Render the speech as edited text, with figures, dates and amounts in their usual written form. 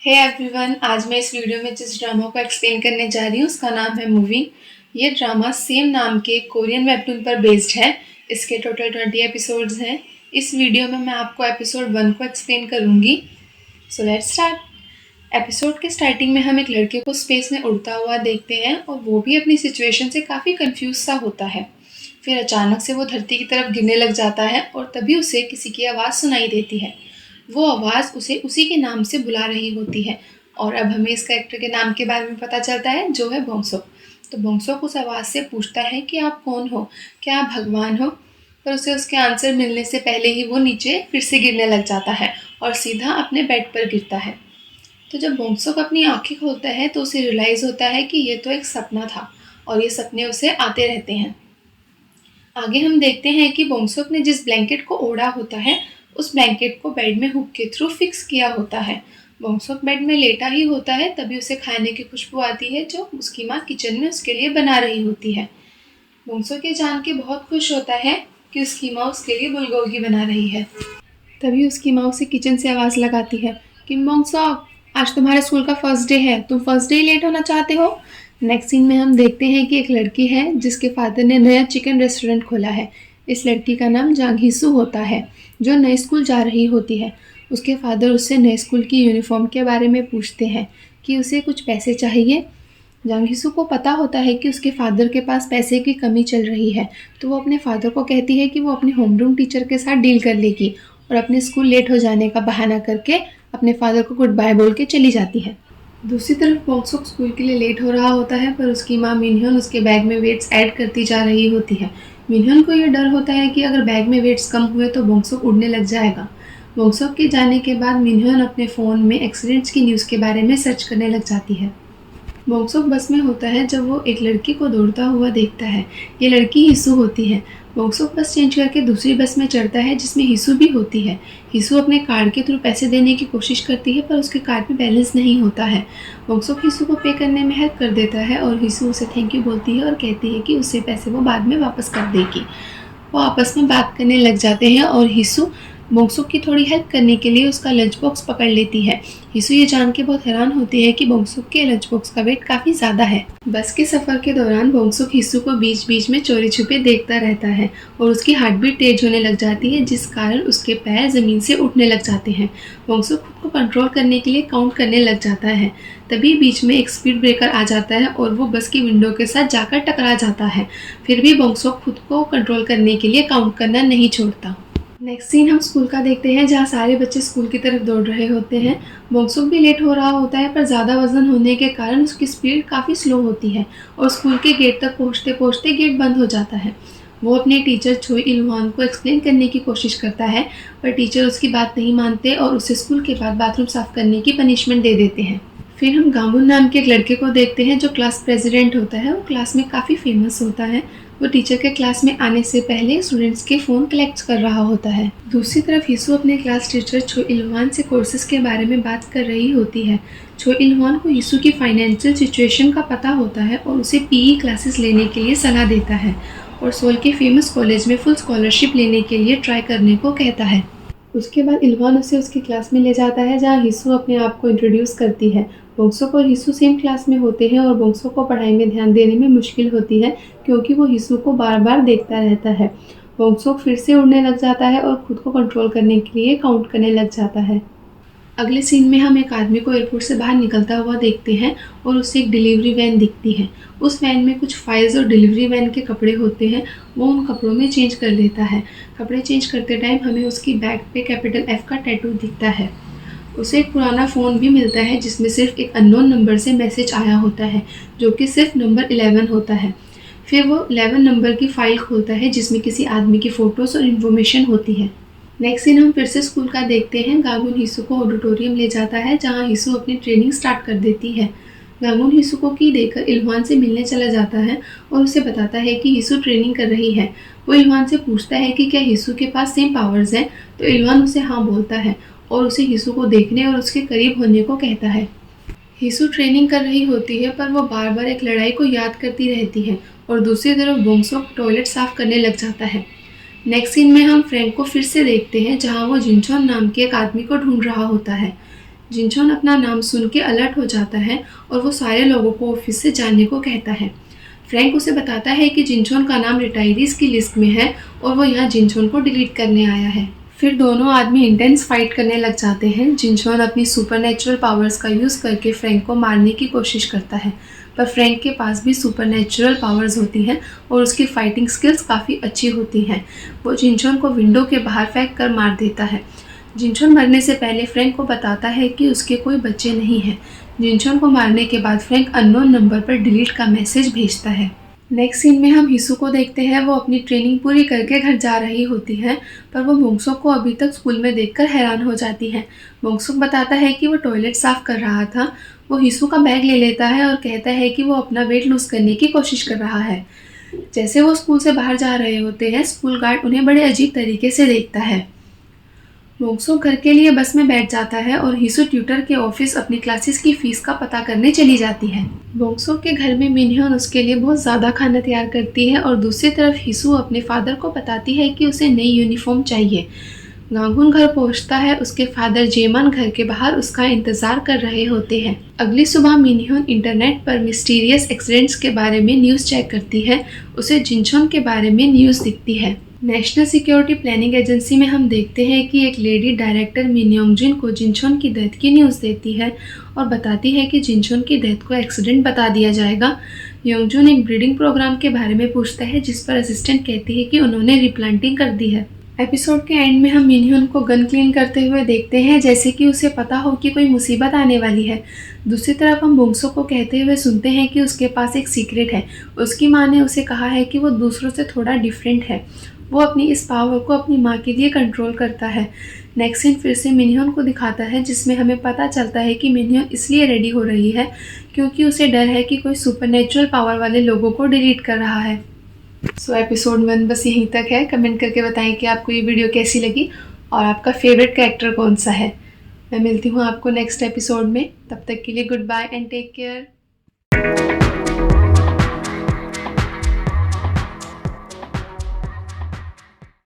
Hey everyone, आज मैं इस वीडियो में जिस ड्रामा को एक्सप्लेन करने जा रही हूँ उसका नाम है मूवी। ये ड्रामा सेम नाम के कोरियन वेबटून पर बेस्ड है। इसके टोटल 20 एपिसोड्स हैं। इस वीडियो में मैं आपको एपिसोड 1 को एक्सप्लेन करूँगी। So let's start. एपिसोड के स्टार्टिंग में हम एक लड़के को स्पेस में उड़ता हुआ देखते हैं और वो भी अपनी सिचुएशन से काफ़ी कंफ्यूज सा होता है। फिर अचानक से वो धरती की तरफ गिरने लग जाता है और तभी उसे किसी की आवाज़ सुनाई देती है। वो आवाज़ उसे उसी के नाम से बुला रही होती है और अब हमें इस कैरेक्टर के नाम के बारे में पता चलता है, जो है बोंगसोक। तो बोंगसोक उस आवाज़ से पूछता है कि आप कौन हो, क्या आप भगवान हो? पर उसे उसके आंसर मिलने से पहले ही वो नीचे फिर से गिरने लग जाता है और सीधा अपने बेड पर गिरता है। तो जब बोंगसोक अपनी आंखें खोलता है तो उसे रियलाइज़ होता है कि ये तो एक सपना था और ये सपने उसे आते रहते हैं। आगे हम देखते हैं कि बोंगसोक ने जिस ब्लैंकेट को ओढ़ा होता है उस ब्लैंकेट को बेड में हुक के थ्रू फिक्स किया होता है। बोंगसोक बेड में लेटा ही होता है, तभी उसे खाने की खुशबू आती है जो उसकी माँ किचन में उसके लिए बना रही होती है। बोंगसोक ये जान के बहुत खुश होता है कि उसकी माँ उसके लिए बुलगोगी बना रही है। तभी उसकी माँ उसे किचन से आवाज़ लगाती है कि बोंगसोक, आज तुम्हारे स्कूल का फर्स्ट डे है, तुम फर्स्ट डे लेट होना चाहते हो? नेक्स्ट सीन में हम देखते हैं कि एक लड़की है जिसके फादर ने नया चिकन रेस्टोरेंट खोला है। इस लड़की का नाम जांग हिसू होता है, जो नए स्कूल जा रही होती है। उसके फादर उससे नए स्कूल की यूनिफॉर्म के बारे में पूछते हैं कि उसे कुछ पैसे चाहिए। जांग हिसू को पता होता है कि उसके फादर के पास पैसे की कमी चल रही है, तो वो अपने फादर को कहती है कि वो अपने होमरूम टीचर के साथ डील कर लेगी और अपने स्कूल लेट हो जाने का बहाना करके अपने फादर को गुड बाय बोल के चली जाती है। दूसरी तरफ बोंगसोक स्कूल के लिए लेट हो रहा होता है, पर उसकी माँ मिनह्योन उसके बैग में वेट्स ऐड करती जा रही होती है। मिनह्योन को ये डर होता है कि अगर बैग में वेट्स कम हुए तो बोंगसोक उड़ने लग जाएगा। बोंगसोक के जाने के बाद मिनह्योन अपने फ़ोन में एक्सीडेंट्स की न्यूज़ के बारे में सर्च करने लग जाती है। बोंगसोक बस में होता है जब वो एक लड़की को दौड़ता हुआ देखता है। ये लड़की हिसू होती है। बोंगसोक बस चेंज करके दूसरी बस में चढ़ता है जिसमें हिसू भी होती है। हिसू अपने कार्ड के थ्रू पैसे देने की कोशिश करती है, पर उसके कार्ड में बैलेंस नहीं होता है। बोंगसोक हिसू को पे करने में हेल्प कर देता है और हिसू उसे थैंक यू बोलती है और कहती है कि उससे पैसे वो बाद में वापस कर देगी। वो आपस में बात करने लग जाते हैं और हिसू बोंगसोक की थोड़ी हेल्प करने के लिए उसका लंच बॉक्स पकड़ लेती है। हिसू ये जान के बहुत हैरान होती है कि बोंगसोक के लंच बॉक्स का वेट काफ़ी ज़्यादा है। बस के सफ़र के दौरान बोंगसोक हिसू को बीच बीच में चोरी छुपे देखता रहता है और उसकी हार्ट बीट तेज होने लग जाती है, जिस कारण उसके पैर ज़मीन से उठने लग जाते हैं। बोंगसोक खुद को कंट्रोल करने के लिए काउंट करने लग जाता है। तभी बीच में एक स्पीड ब्रेकर आ जाता है और वो बस की विंडो के साथ जाकर टकरा जाता है। फिर भी बोंगसोक खुद को कंट्रोल करने के लिए काउंट करना नहीं छोड़ता। नेक्स्ट सीन हम स्कूल का देखते हैं, जहाँ सारे बच्चे स्कूल की तरफ दौड़ रहे होते हैं। बोंगसोक भी लेट हो रहा होता है, पर ज़्यादा वजन होने के कारण उसकी स्पीड काफ़ी स्लो होती है और स्कूल के गेट तक पहुँचते पहुँचते गेट बंद हो जाता है। वो अपने टीचर छोई इलवान को एक्सप्लेन करने की कोशिश करता है, पर टीचर उसकी बात नहीं मानते और उसे स्कूल के बाद बाथरूम साफ करने की पनिशमेंट दे देते हैं। फिर हम गांगुन नाम के एक लड़के को देखते हैं जो क्लास प्रेसिडेंट होता है। वो क्लास में काफ़ी फेमस होता है। वो टीचर के क्लास में आने से पहले स्टूडेंट्स के फ़ोन कलेक्ट कर रहा होता है। दूसरी तरफ हिसू अपने क्लास टीचर छो इलवान से कोर्सेज के बारे में बात कर रही होती है। छो इलवान को हिसू की फाइनेंशियल सिचुएशन का पता होता है और उसे पीई क्लासेस लेने के लिए सलाह देता है और सोल के फेमस कॉलेज में फुल स्कॉलरशिप लेने के लिए ट्राई करने को कहता है। उसके बाद इलवान उसे उसकी क्लास में ले जाता है, जहाँ हिसू अपने आप को इंट्रोड्यूस करती है। बोंगसोक और हिसू सेम क्लास में होते हैं और बोंगसोक को पढ़ाई में ध्यान देने में मुश्किल होती है क्योंकि वो हिसू को बार बार देखता रहता है। बोंगसोक फिर से उड़ने लग जाता है और खुद को कंट्रोल करने के लिए काउंट करने लग जाता है। अगले सीन में हम एक आदमी को एयरपोर्ट से बाहर निकलता हुआ देखते हैं और उससे एक डिलीवरी वैन दिखती है। उस वैन में कुछ फाइल्स और डिलीवरी वैन के कपड़े होते हैं। वो उन कपड़ों में चेंज कर लेता है। कपड़े चेंज करते टाइम हमें उसकी बैक पे कैपिटल F का टैटू दिखता है। उसे एक पुराना फ़ोन भी मिलता है जिसमें सिर्फ एक अननोन नंबर से मैसेज आया होता है, जो कि सिर्फ नंबर 11 होता है। फिर वो 11 नंबर की फ़ाइल खोलता है जिसमें किसी आदमी की फ़ोटोज़ और इन्फॉर्मेशन होती है। नेक्स्ट सीन हम फिर से स्कूल का देखते हैं। गांगुन हिसू को ऑडिटोरियम ले जाता है, जहां हिसू अपनी ट्रेनिंग स्टार्ट कर देती है। गांगुन हिसू को की देकर इलवान से मिलने चला जाता है और उसे बताता है कि हिसू ट्रेनिंग कर रही है। वो इलवान से पूछता है कि क्या हिसू के पास सेम पावर्स हैं, तो इलवान उसे हाँ बोलता है और उसे हिसू को देखने और उसके करीब होने को कहता है। हिसू ट्रेनिंग कर रही होती है, पर वो बार बार एक लड़ाई को याद करती रहती है और दूसरी तरफ बोंगसोक टॉयलेट साफ करने लग जाता है। नेक्स्ट सीन में हम फ्रैंक को फिर से देखते हैं, जहां वो जिनचोन नाम के एक आदमी को ढूंढ रहा होता है। जिनचोन अपना नाम सुन के अलर्ट हो जाता है और वो सारे लोगों को ऑफिस से जाने को कहता है। फ्रैंक उसे बताता है कि जिनचोन का नाम रिटायरीज की लिस्ट में है और वो यहाँ जिनचोन को डिलीट करने आया है। फिर दोनों आदमी इंटेंस फाइट करने लग जाते हैं। जिनचोन अपनी सुपरनेचुरल पावर्स का यूज़ करके फ्रैंक को मारने की कोशिश करता है, पर फ्रैंक के पास भी सुपरनेचुरल पावर्स होती हैं और उसकी फाइटिंग स्किल्स काफ़ी अच्छी होती हैं। वो जिनचोन को विंडो के बाहर फेंक कर मार देता है। जिनचोन मरने से पहले फ्रैंक को बताता है कि उसके कोई बच्चे नहीं हैं। जिनचोन को मारने के बाद फ्रैंक अननोन नंबर पर डिलीट का मैसेज भेजता है। नेक्स्ट सीन में हम हिसू को देखते हैं। वो अपनी ट्रेनिंग पूरी करके घर जा रही होती है, पर वो मोंगसोक को अभी तक स्कूल में देखकर हैरान हो जाती है। मोंगसोक बताता है कि वो टॉयलेट साफ कर रहा था। वो हिसू का बैग ले लेता है और कहता है कि वो अपना वेट लूज करने की कोशिश कर रहा है। जैसे वो स्कूल से बाहर जा रहे होते हैं, स्कूल गार्ड उन्हें बड़े अजीब तरीके से देखता है। मोंगसोक घर के लिए बस में बैठ जाता है और हिसू ट्यूटर के ऑफिस अपनी क्लासेस की फीस का पता करने चली जाती है। मोंगसोक के घर में मिनह्योन उसके लिए बहुत ज़्यादा खाना तैयार करती है और दूसरी तरफ हिसू अपने फादर को बताती है कि उसे नई यूनिफॉर्म चाहिए। गांगुन घर पहुंचता है। उसके फादर जेमान घर के बाहर उसका इंतजार कर रहे होते हैं। अगली सुबह मिनह्योन इंटरनेट पर मिस्टीरियस एक्सीडेंट्स के बारे में न्यूज़ चेक करती है। उसे जिनचोन के बारे में न्यूज़ दिखती है। नेशनल सिक्योरिटी प्लानिंग एजेंसी में हम देखते हैं कि एक लेडी डायरेक्टर मिन योंगजिन को जिनचोन की डेथ की न्यूज़ देती है और बताती है कि जिनचोन की डेथ को एक्सीडेंट बता दिया जाएगा। योंगजुन एक ब्रीडिंग प्रोग्राम के बारे में पूछता है, जिस पर असिस्टेंट कहती है कि उन्होंने रिप्लांटिंग कर दी है। एपिसोड के एंड में हम मिनह्योन को गन क्लीन करते हुए देखते हैं, जैसे कि उसे पता हो कि कोई मुसीबत आने वाली है। दूसरी तरफ हम मोंगसोक को कहते हुए सुनते हैं कि उसके पास एक सीक्रेट है। उसकी माँ ने उसे कहा है कि वो दूसरों से थोड़ा डिफरेंट है। वो अपनी इस पावर को अपनी माँ के लिए कंट्रोल करता है। नेक्स्ट सीन फिर से मिनह्योन को दिखाता है, जिसमें हमें पता चलता है कि मिनह्योन इसलिए रेडी हो रही है क्योंकि उसे डर है कि कोई सुपरनेचुरल पावर वाले लोगों को डिलीट कर रहा है। सो एपिसोड 1 बस यहीं तक है। कमेंट करके बताएं कि आपको ये वीडियो कैसी लगी और आपका फेवरेट कैरेक्टर कौन सा है। मैं मिलती हूँ आपको नेक्स्ट एपिसोड में। तब तक के लिए goodbye and take care.